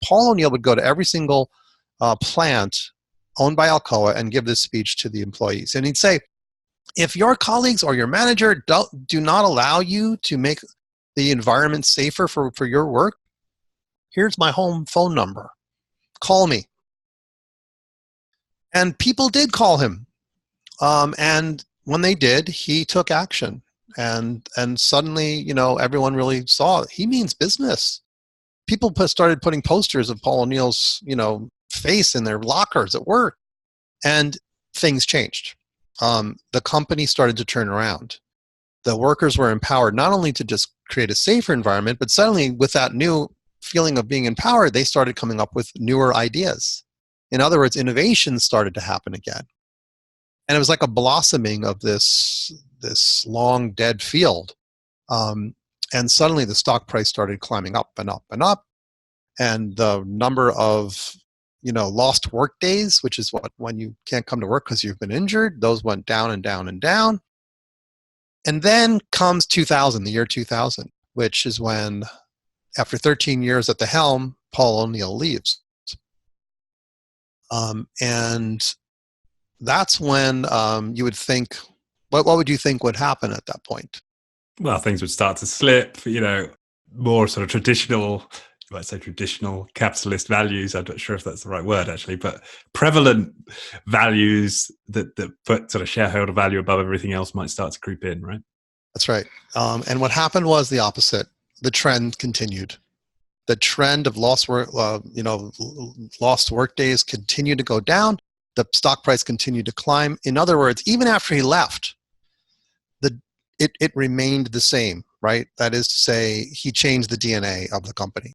Paul O'Neill would go to every single plant owned by Alcoa and give this speech to the employees. And he'd say, if your colleagues or your manager do not allow you to make the environment safer for your work, here's my home phone number. Call me. And people did call him. And when they did, he took action. And suddenly, everyone really saw he means business. People started putting posters of Paul O'Neill's, face in their lockers at work. And things changed. The company started to turn around. The workers were empowered not only to just create a safer environment, but suddenly with that new feeling of being empowered, they started coming up with newer ideas. In other words, innovation started to happen again. And it was like a blossoming of this long dead field. And suddenly the stock price started climbing up and up and up. And the number of lost work days, which is when you can't come to work because you've been injured, those went down and down and down. And then comes 2000, the year 2000, which is when, after 13 years at the helm, Paul O'Neill leaves. And that's when you would think, what would you think would happen at that point? Well, things would start to slip, more sort of traditional, you might say traditional capitalist values. I'm not sure if that's the right word, actually, but prevalent values that put sort of shareholder value above everything else might start to creep in, right? That's right. And what happened was the opposite. The trend continued. The trend of lost work days continued to go down. The stock price continued to climb. In other words, even after he left, it remained the same, right? That is to say, he changed the DNA of the company.